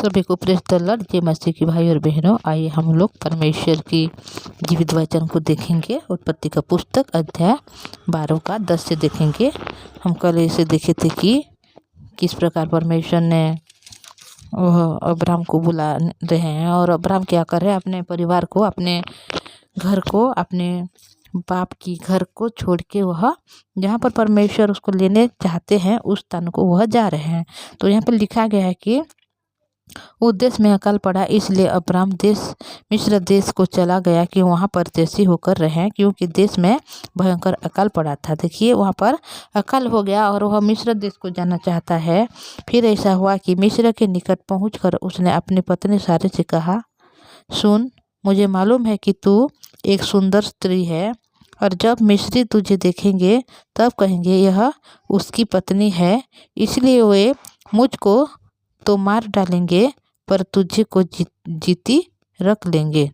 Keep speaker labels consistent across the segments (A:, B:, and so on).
A: सभी को press the Lord जय मसीह की भाई और बहनों। आइए हम लोग परमेश्वर की जीवित वचन को देखेंगे। उत्पत्ति का पुस्तक अध्याय 12 का 10 से देखेंगे। हम कल इसे देखे थे कि किस प्रकार परमेश्वर ने वह अब्राहम को बुला रहे हैं और अब्राहम क्या कर रहे हैं, अपने परिवार को, अपने घर को, अपने बाप की घर को छोड़ के वह जहाँ पर परमेश्वर उसको लेने चाहते हैं उस स्थान को वह जा रहे हैं। तो यहाँ पर लिखा गया है कि उस देश में अकाल पड़ा, इसलिए अब्राहम मिस्र देश को चला गया कि वहाँ परदेशी होकर रहे, क्योंकि देश में भयंकर अकाल पड़ा था। देखिए वहाँ पर अकाल हो गया और वह मिस्र देश को जाना चाहता है। फिर ऐसा हुआ कि मिस्र के निकट पहुंचकर उसने अपनी पत्नी सारे से कहा, सुन, मुझे मालूम है कि तू एक सुंदर स्त्री है और जब मिस्री तुझे देखेंगे तब कहेंगे यह उसकी पत्नी है, इसलिए वे मुझको तो मार डालेंगे पर तुझे को जीती रख लेंगे।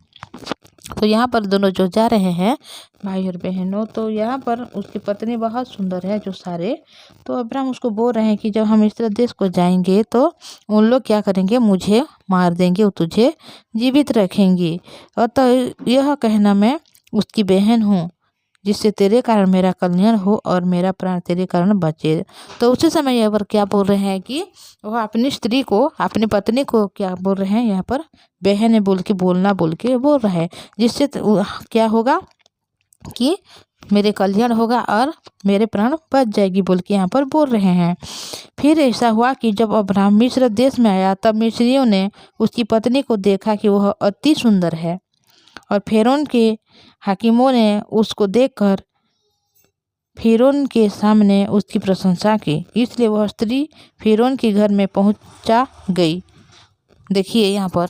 A: तो यहाँ पर दोनों जो जा रहे हैं भाई और बहनों, तो यहाँ पर उसकी पत्नी बहुत सुंदर है जो सारे। तो अब्राहम उसको बोल रहे हैं कि जब हम इस देश को जाएंगे तो उन लोग क्या करेंगे, मुझे मार देंगे और तुझे जीवित रखेंगी। और तो यह कहना मैं उसकी बहन हूँ, जिससे तेरे कारण मेरा कल्याण हो और मेरा प्राण तेरे कारण बचे। तो उसी समय यहाँ पर क्या बोल रहे हैं कि वह अपनी स्त्री को, अपनी पत्नी को क्या बोल रहे हैं, यहाँ पर बहन है बोल के बोल रहे हैं, जिससे क्या होगा कि मेरे कल्याण होगा और मेरे प्राण बच जाएगी बोल के यहाँ पर बोल रहे हैं। फिर ऐसा हुआ कि जब अब्राहम मिस्र देश में आया तब मिस्रियों ने उसकी पत्नी को देखा कि वह अति सुंदर है और फिरौन के हाकिमों ने उसको देखकर फिरौन के सामने उसकी प्रशंसा की, इसलिए वह स्त्री फिरौन के घर में पहुंचा गई। देखिए यहाँ पर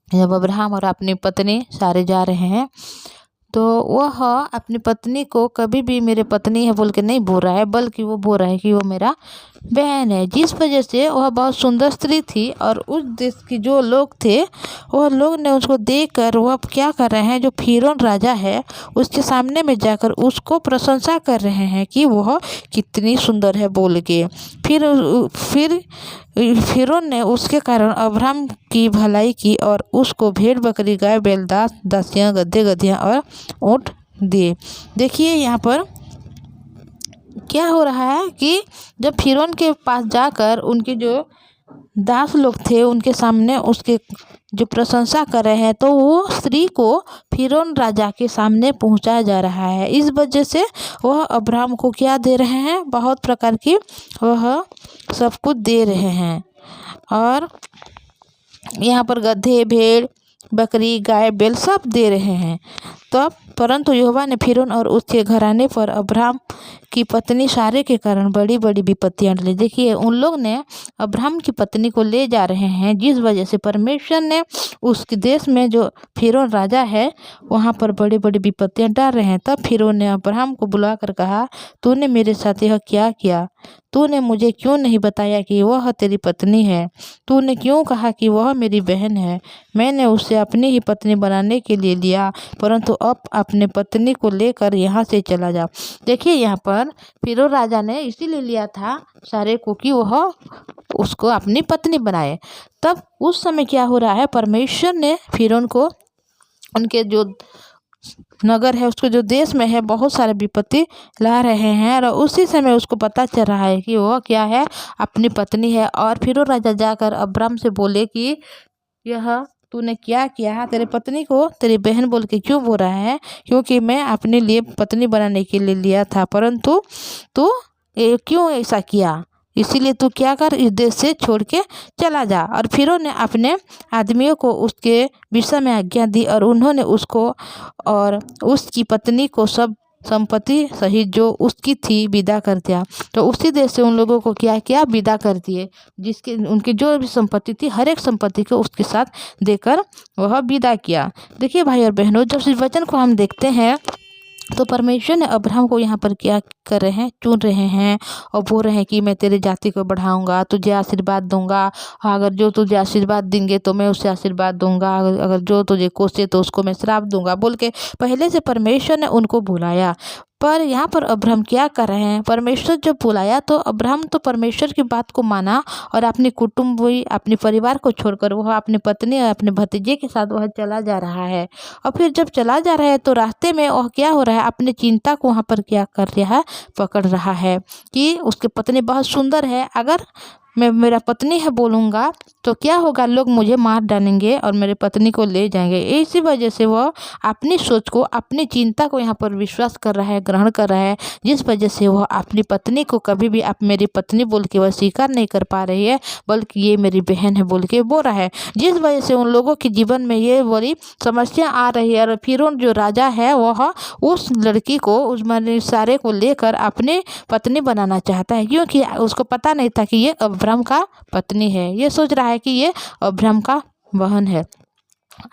A: जब अब्राहम और अपनी पत्नी सारे जा रहे हैं तो वह अपनी पत्नी को कभी भी मेरे पत्नी है बोल के नहीं बोल रहा है, बल्कि वो बोल रहा है कि वो मेरा बहन है, जिस वजह से वह बहुत सुंदर स्त्री थी। और उस देश के जो लोग थे वह लोग ने उसको देखकर वह क्या कर रहे हैं, जो फिरौन राजा है उसके सामने में जाकर उसको प्रशंसा कर रहे हैं कि वह कितनी सुंदर है बोल के। फिर फिरौन ने उसके कारण अब्राहम की भलाई की और उसको भेड़ बकरी गाय बैल दास दासियाँ गद्दे गद्दियाँ और ऊँट दिए। देखिए यहाँ पर क्या हो रहा है कि जब फिरौन के पास जाकर उनके जो दास लोग थे उनके सामने उसके जो प्रशंसा कर रहे हैं, तो वो स्त्री को फिरौन राजा के सामने पहुंचाया जा रहा है। इस वजह से वह अब्राहम को क्या दे रहे हैं, बहुत प्रकार की वह सब कुछ दे रहे हैं। और यहाँ पर गधे भेड़ बकरी गाय बैल सब दे रहे हैं। तब परंतु यहोवा ने फिरौन और उसके घराने पर अब्राहम की पत्नी सारे के कारण बड़ी बड़ी विपत्तियां डाली। देखिए उन लोग ने अब्राहम की पत्नी को ले जा रहे हैं, जिस वजह से परमेश्वर ने उसके देश में जो फिरौन राजा है वहाँ पर बड़ी बड़ी विपत्तियां डाल रहे हैं। तब फिरौन ने अब्राहम को बुलाकर कहा, तूने मेरे साथ यह क्या किया? तूने मुझे क्यों नहीं बताया कि वह तेरी पत्नी है? तूने क्यों कहा कि वह मेरी बहन है? मैंने उसे अपनी ही पत्नी बनाने के लिए लिया, परंतु अब अपने पत्नी को लेकर यहाँ से चला जा। देखिए यहाँ पर फिरौन राजा ने इसीलिए लिया था सारे को कि वह उसको अपनी पत्नी बनाए। तब उस समय क्या हो रहा है, परमेश्वर ने फिरौन को उनके जो नगर है, उसको जो देश में है, बहुत सारे विपत्ति ला रहे हैं। और उसी समय उसको पता चल रहा है कि वह क्या है, अपनी पत्नी है। और फिरौन राजा जाकर अब्राहम से बोले कि यह तूने क्या किया? तेरे पत्नी को तेरी बहन बोल के क्यों बोल रहा है? क्योंकि मैं अपने लिए पत्नी बनाने के लिए लिया था, परंतु तू क्यों ऐसा किया? इसीलिए तू क्या कर, इस देश से छोड़ के चला जा। और फिरौन ने अपने आदमियों को उसके विषय में आज्ञा दी और उन्होंने उसको और उसकी पत्नी को सब संपत्ति सहित जो उसकी थी विदा कर दिया। तो उसी देश से उन लोगों को क्या किया, विदा कर दिए, जिसके उनकी जो भी संपत्ति थी हर एक संपत्ति को उसके साथ देकर वह विदा किया। देखिए भाई और बहनों, जब इस वचन को हम देखते हैं तो परमेश्वर ने अब्राहम को यहाँ पर क्या कर रहे हैं, चुन रहे हैं और बोल रहे हैं कि मैं तेरे जाति को बढ़ाऊंगा, तुझे आशीर्वाद दूंगा। अगर जो तुझे आशीर्वाद देंगे तो मैं उसे आशीर्वाद दूंगा, अगर जो तुझे कोसे तो उसको मैं श्राप दूंगा बोल के पहले से परमेश्वर ने उनको बुलाया। पर यहाँ पर अब्राहम क्या कर रहे हैं, परमेश्वर जब बुलाया तो अब्राहम तो परमेश्वर की बात को माना और अपने कुटुंब हुई अपने परिवार को छोड़कर वह अपनी पत्नी और अपने भतीजे के साथ वह चला जा रहा है। और फिर जब चला जा रहा है तो रास्ते में वह क्या हो रहा है, अपनी चिंता को वहाँ पर क्या कर रहा है, पकड़ रहा है कि उसकी पत्नी बहुत सुंदर है, अगर मैं मेरा पत्नी है बोलूँगा तो क्या होगा, लोग मुझे मार डालेंगे और मेरे पत्नी को ले जाएंगे। इसी वजह से वह अपनी सोच को अपनी चिंता को यहाँ पर विश्वास कर रहा है, ग्रहण कर रहा है, जिस वजह से वह अपनी पत्नी को कभी भी आप मेरी पत्नी बोल के वह स्वीकार नहीं कर पा रही है, बल्कि ये मेरी बहन है बोल के बोल रहा है। जिस वजह से उन लोगों के जीवन में ये बड़ी समस्या आ रही है। और फिर जो राजा है वह उस लड़की को उस सारे को लेकर अपनी पत्नी बनाना चाहता है, क्योंकि उसको पता नहीं था कि ये अब्राहम का पत्नी है। ये सोच रहा है कि ये अब्राहम का बहन है।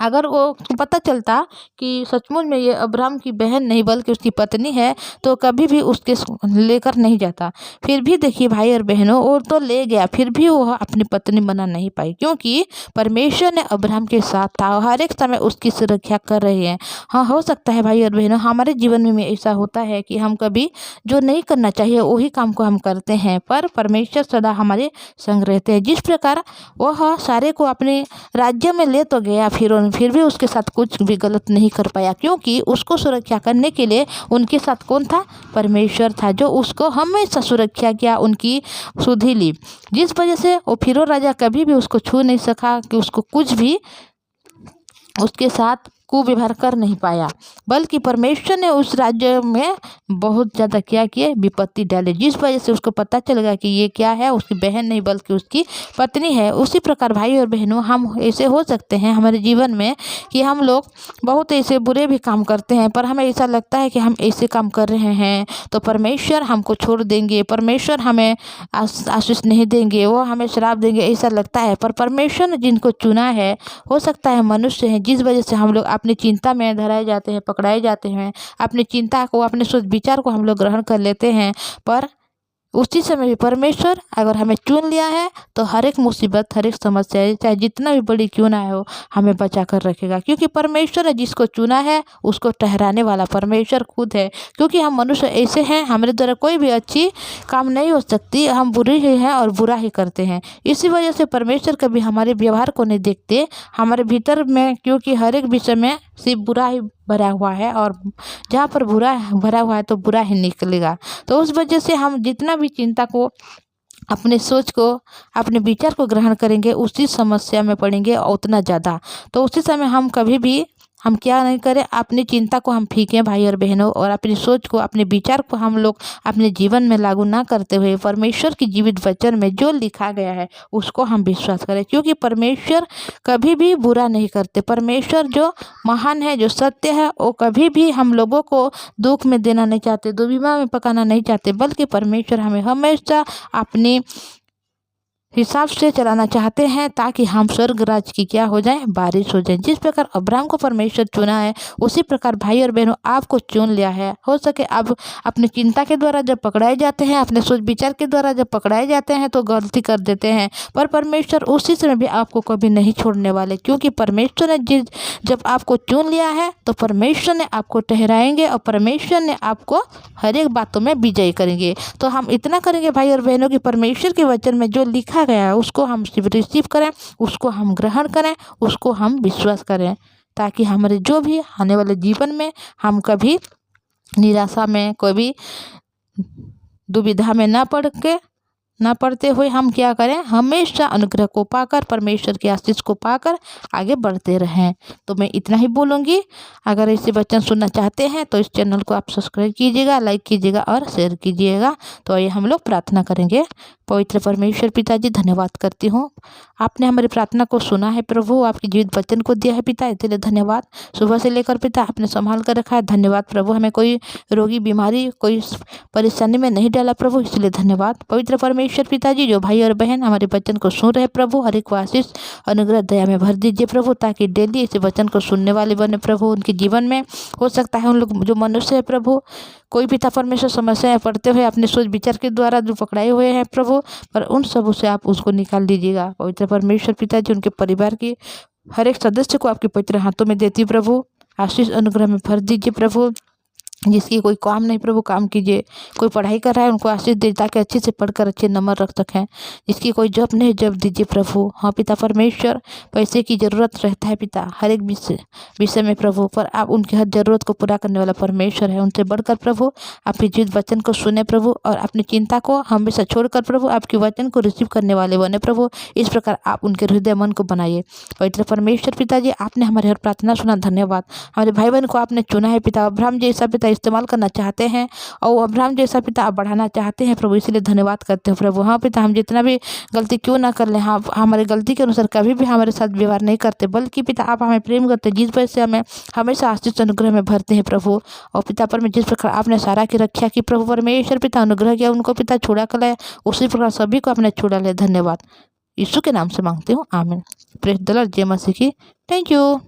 A: अगर वो पता चलता कि सचमुच में ये अब्राहम की बहन नहीं बल्कि उसकी पत्नी है तो कभी भी उसके लेकर नहीं जाता। फिर भी देखिए भाई और बहनों, वो तो ले गया, फिर भी वह अपनी पत्नी बना नहीं पाई, क्योंकि परमेश्वर ने अब्राहम के साथ था, हर एक समय उसकी सुरक्षा कर रही है। हाँ, हो सकता है भाई और बहनों हमारे जीवन में ऐसा होता है कि हम कभी जो नहीं करना चाहिए वही काम को हम करते हैं, पर परमेश्वर सदा हमारे संग रहते हैं। जिस प्रकार वह सारे को अपने राज्य में ले तो गया, फिर भी उसके साथ कुछ भी गलत नहीं कर पाया, क्योंकि उसको सुरक्षा करने के लिए उनके साथ कौन था, परमेश्वर था, जो उसको हमेशा सुरक्षा किया, उनकी सुधि ली। जिस वजह से वो फिरौन राजा कभी भी उसको छू नहीं सका, कि उसको कुछ भी उसके साथ कुव्यवहार कर नहीं पाया, बल्कि परमेश्वर ने उस राज्य में बहुत ज़्यादा क्या किए, विपत्ति डाले, जिस वजह से उसको पता चल गया कि ये क्या है, उसकी बहन नहीं बल्कि उसकी पत्नी है। उसी प्रकार भाई और बहनों, हम ऐसे हो सकते हैं हमारे जीवन में कि हम लोग बहुत ऐसे बुरे भी काम करते हैं, पर हमें ऐसा लगता है कि हम ऐसे काम कर रहे हैं तो परमेश्वर हमको छोड़ देंगे, परमेश्वर हमें आशीष नहीं देंगे, वो हमें श्राप देंगे, ऐसा लगता है। पर परमेश्वर ने जिनको चुना है, हो सकता है मनुष्य हैं, जिस वजह से हम लोग अपनी चिंता में धराए जाते हैं, पकड़ाए जाते हैं, अपनी चिंता को, अपने सोच विचार को हम लोग ग्रहण कर लेते हैं। पर उसी समय भी परमेश्वर अगर हमें चुन लिया है तो हर एक मुसीबत, हर एक समस्या, चाहे जितना भी बड़ी क्यों ना हो, हमें बचा कर रखेगा, क्योंकि परमेश्वर ने जिसको चुना है उसको ठहराने वाला परमेश्वर खुद है। क्योंकि हम मनुष्य ऐसे हैं, हमारे द्वारा कोई भी अच्छी काम नहीं हो सकती, हम बुरे ही हैं और बुरा ही करते हैं। इसी वजह से परमेश्वर कभी हमारे व्यवहार को नहीं देखते, हमारे भीतर में, क्योंकि हर एक विषय में सिर्फ बुरा ही भरा हुआ है, और जहाँ पर बुरा भरा हुआ है तो बुरा ही निकलेगा। तो उस वजह से हम जितना भी चिंता को, अपने सोच को, अपने विचार को ग्रहण करेंगे, उसी समस्या में पड़ेंगे उतना ज़्यादा। तो उसी समय हम कभी भी हम क्या नहीं करें, अपनी चिंता को हम फीकें भाई और बहनों, और अपनी सोच को, अपने विचार को हम लोग अपने जीवन में लागू ना करते हुए परमेश्वर की जीवित वचन में जो लिखा गया है उसको हम विश्वास करें, क्योंकि परमेश्वर कभी भी बुरा नहीं करते। परमेश्वर जो महान है, जो सत्य है, वो कभी भी हम लोगों को दुख में देना नहीं चाहते, दुविधा में पकाना नहीं चाहते, बल्कि परमेश्वर हमें हमेशा अपनी हिसाब से चलाना चाहते हैं, ताकि हम स्वर्ग राज की क्या हो जाए, बारिश हो जाए। जिस प्रकार अब्राहम को परमेश्वर चुना है, उसी प्रकार भाई और बहनों आपको चुन लिया है। हो सके अब अपनी चिंता के द्वारा जब पकड़ाए जाते हैं, अपने सोच विचार के द्वारा जब पकड़ाए जाते हैं तो गलती कर देते हैं, पर परमेश्वर उसी समय भी आपको कभी नहीं छोड़ने वाले, क्योंकि परमेश्वर ने जब आपको चुन लिया है तो परमेश्वर ने आपको ठहराएंगे और परमेश्वर ने आपको हर एक बातों में विजयी करेंगे। तो हम इतना करेंगे भाई और बहनों की परमेश्वर के वचन में जो लिखा गया है उसको हम रिसीव करें, उसको हम ग्रहण करें, उसको हम विश्वास करें, ताकि हमारे जो भी आने वाले जीवन में हम कभी निराशा में, कोई भी दुविधा में ना पड़ते हुए हम क्या करें, हमेशा अनुग्रह को पाकर, परमेश्वर के आशीष को पाकर आगे बढ़ते रहें। तो मैं इतना ही बोलूँगी। अगर ऐसे वचन सुनना चाहते हैं तो इस चैनल को आप सब्सक्राइब कीजिएगा, लाइक कीजिएगा और शेयर कीजिएगा। तो ये हम लोग प्रार्थना करेंगे। पवित्र परमेश्वर पिताजी, धन्यवाद करती हूँ, आपने हमारी प्रार्थना को सुना है प्रभु, आपकी जीवित वचन को दिया है पिता, इसलिए धन्यवाद। सुबह से लेकर पिता आपने संभाल कर रखा है, धन्यवाद प्रभु। हमें कोई रोगी, बीमारी, कोई परेशानी में नहीं डाला प्रभु, इसलिए धन्यवाद। पवित्र परमेश्वर पिताजी, जो भाई और बहन हमारे वचन को सुन रहे प्रभु, हर एक को आशीष, अनुग्रह, दया में भर दीजिए प्रभु, ताकि डेली इस वचन को सुनने वाले बने प्रभु। उनके जीवन में हो सकता है उन लोग जो मनुष्य है प्रभु, कोई पिता परमेश्वर समस्याएं पढ़ते हुए अपने सोच विचार के द्वारा जो पकड़ाए हुए हैं प्रभु, पर उन सबों से आप उसको निकाल दीजिएगा। पवित्र परमेश्वर पिताजी, उनके परिवार की हर एक सदस्य को आपके पवित्र हाथों में देती प्रभु, आशीष अनुग्रह में भर दीजिए प्रभु। जिसकी कोई काम नहीं प्रभु काम कीजिए, कोई पढ़ाई कर रहा है उनको आशीष दे ताकि अच्छे से पढ़कर अच्छे नंबर रख सकें, जिसकी कोई जॉब नहीं जॉब दीजिए प्रभु। हाँ पिता परमेश्वर, पैसे की ज़रूरत रहता है पिता हर एक विषय में प्रभु, पर आप उनकी हर ज़रूरत को पूरा करने वाला परमेश्वर है। उनसे बढ़कर प्रभु आपके जीवित वचन को सुने प्रभु, और अपनी चिंता को हमेशा छोड़कर प्रभु आपके वचन को रिसीव करने वाले बने प्रभु। इस प्रकार आप उनके हृदय मन को बनाइए। पवित्र परमेश्वर पिताजी, आपने हमारी हर प्रार्थना सुना, धन्यवाद। हमारे भाई बहन को आपने चुना है पिता, अब्राहम जैसा पिता इस्तेमाल करना चाहते हैं, और अब्राहम जैसा पिता आप बढ़ाना चाहते हैं प्रभु, इसलिए धन्यवाद करते हो प्रभु। हाँ पिता, हम जितना भी गलती क्यों ना कर ले, हाँ हमारी गलती के अनुसार कभी भी हमारे साथ व्यवहार नहीं करते, बल्कि पिता आप हमें प्रेम करते, जिस वजह से हमें हमेशा आशीष अनुग्रह में भरते हैं प्रभु। और पिता पर में जिस प्रकार आपने सारा की रक्षा की प्रभु परमेश्वर पिता, अनुग्रह किया उनको पिता, छुड़ा कर लाए, उसी प्रकार सभी को आपने छुड़ा ले। धन्यवाद, यीशु के नाम से मांगते हूँ, आमीन। प्रेज द लॉर्ड, जय मसीह की। Thank you.